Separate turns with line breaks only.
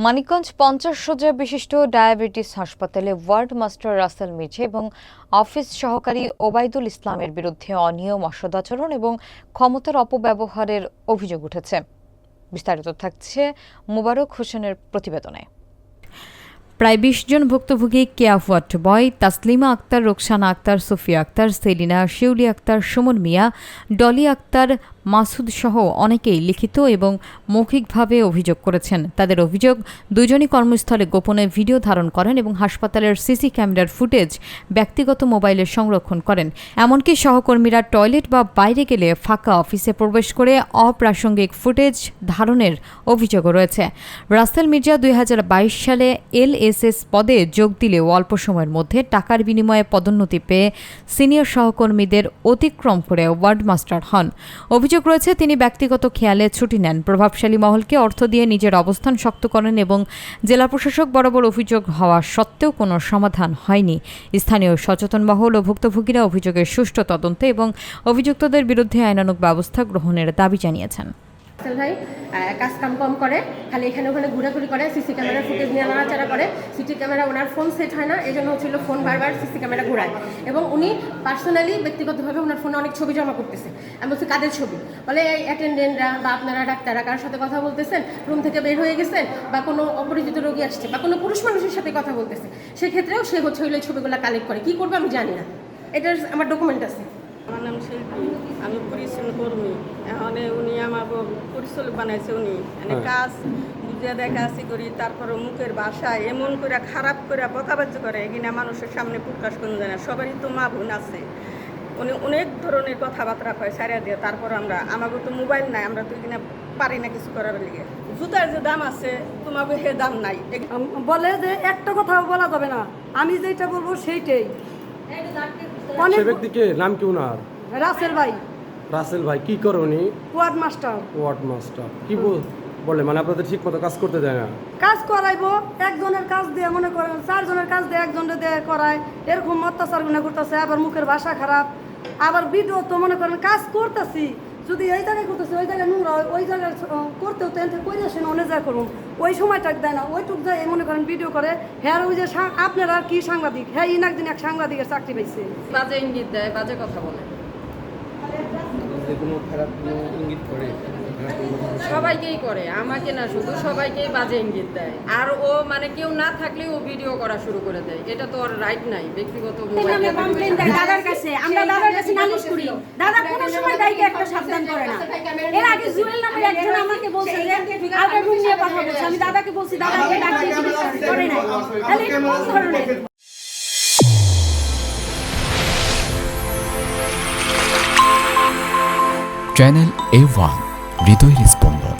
মানিকগঞ্জ 50 শয্যা বিশিষ্ট ডায়াবেটিস হাসপাতালে ওয়ার্ড মাস্টার রাসেল মির্জা এবং অফিস সহকারী ওবায়দুল ইসলামের বিরুদ্ধে অনিয়ম, অসদাচরণ এবং ক্ষমতার অপব্যবহারের অভিযোগ উঠেছে। বিস্তারিত থাকছে মোবারক হোসেনের প্রতিবেদনে। প্রায় 20 জন ভুক্তভোগী কেয়াফ ওয়ার্ড বয়, তাসলিমা আক্তার, রোকসানা আক্তার, সোফিয়া আক্তার, সেলিনা, শিউলি আক্তার, সুমন মিয়া, ডলি আক্তার, মাসুদ সহ অনেকেই লিখিত এবং মৌখিকভাবে অভিযোগ করেছেন। তাদের অভিযোগ, দুজনই কর্মস্থলে গোপনে ভিডিও ধারণ করেন এবং হাসপাতালের সিসি ক্যামেরার ফুটেজ ব্যক্তিগত মোবাইলে সংরক্ষণ করেন। এমনকি সহকর্মীরা টয়লেট বা বাইরে গেলে ফাঁকা অফিসে প্রবেশ করে অপ্রাসঙ্গিক ফুটেজ ধারণের অভিযোগও রয়েছে। রাসেল মির্জা 2022 সালে LSS পদে যোগ দিলেও অল্প সময়ের মধ্যে টাকার বিনিময়ে পদোন্নতি পেয়ে সিনিয়র সহকর্মীদের অতিক্রম করে ওয়ার্ড মাস্টার হন। অভিযোগ রয়েছে, তিনি ব্যক্তিগত খেয়ালে ছুটি নেন, প্রভাবশালী মহলকে অর্থ দিয়ে নিজের অবস্থান শক্ত করেন এবং জেলা প্রশাসক বরাবর অভিযোগ হওয়া সত্ত্বেও কোনো সমাধান হয়নি। স্থানীয় সচেতন মহল ও ভুক্তভোগীরা অভিযোগের সুষ্ঠু তদন্তে এবং অভিযুক্তদের বিরুদ্ধে আইনানুগ ব্যবস্থা গ্রহণের দাবি জানিয়েছেন।
ভাই কাজ কাম কম করে, খালি এখানে ওখানে ঘোরাঘুরি করে, সিসি ক্যামেরার ফুটেজ নিয়ে নাড়াচাড়া করে। সিসি ক্যামেরা ওনার ফোন সেট হয় না, এই জন্য হচ্ছিল ফোন বারবার সিসি ক্যামেরা ঘোরায় এবং উনি পার্সোনালি ব্যক্তিগতভাবে ওনার ফোনে অনেক ছবি জমা করতেছে। আমি বলছি কাদের ছবি? বলে এই অ্যাটেন্ডেন্টরা বা আপনারা ডাক্তাররা কারোর সাথে কথা বলতেছেন, রুম থেকে বের হয়ে গেছেন বা কোনো অপরিচিত রোগী আসছে বা কোনো পুরুষ মানুষের সাথে কথা বলতেছে, সেক্ষেত্রেও সে হচ্ছে ওই ছবিগুলো কালেক্ট করে। কী করবে আমি জানি না, এটার আমার ডকুমেন্ট আছে।
আমার নাম শিল্পী, আমি পরিশ্রম কর্মী। এখন উনি আমার পরিচালক বানাইছে। উনি কাজ বুঝিয়ে দেখাশি করি, তারপরে মুখের ভাষা এমন করে খারাপ করে বকাবাজি করে, এখানে মানুষের সামনে প্রকাশ করতে যায় না। সবারই তো মা বোন আছে। উনি অনেক ধরনের কথাবার্তা কয় সারিয়া দিয়ে। তারপর আমাকে তো মোবাইল নাই, আমরা তো এখানে পারি না কিছু করার লিগে। জুতার যে দাম আছে তোমাকে সে দাম নাই।
বলে যে একটা কথা বলা যাবে না, আমি যেটা বলবো সেইটাই।
সে ব্যক্তিকে নাম কি উনার?
রাসেল ভাই।
রাসেল ভাই কি করে উনি?
Word master.
ওয়ার্ড মাস্টার কি বলে, মানে আপনাদের ঠিক মতো কাজ করতে দেয় না?
কাজ করাইবো, একজনের কাজ দিয়ে মনে করেন 4 জনের কাজ দিয়ে একজনের দিয়ে করায়, এরকম অত্যাচার গুণা করতেছে। আবার মুখের ভাষা খারাপ, আবার ভিডিও তো মনে করেন কাজ করতেছি, যদি এই জায়গায় করতেছি ওই জায়গায় নোংরা, ওই জায়গায় করতেও তো এতে করে আসেন অনেক জায়গা করুন, ওই সময়টা দেয় না, ওইটুক যায় মনে করেন ভিডিও করে। হ্যাঁ ওই যে আপনারা কি সাংবাদিক, হ্যাঁ একদিন এক সাংবাদিকের চাকরি পাইছে।
বাজে ইঙ্গিত দেয়, বাজে কথা বলে, সবাইকেই করে, আমাকে না শুধু, সবাইকেই বাজে ইঙ্গিত দেয়। আর ও মানে কেউ না থাকলে ও ভিডিও করা শুরু করে দেয়। এটা তো ওর রাইট নাই, ব্যক্তিগত
দাদার কাছে আমরা দাদার কাছে নালিশ করি, দাদা কোনো সময় দায়ীকে একটা সাবধান করে না। এর আগে জুয়েল নামে একজন আমাকে বলছে যে আউটার রুম নিয়ে কথা বলছে, আমি দাদাকে বলছি দাদাকে ডাকতে করে নাই, তাহলে এটা কোন ধরনের?
চ্যানেল A1 হৃদয়ের স্পন্দন।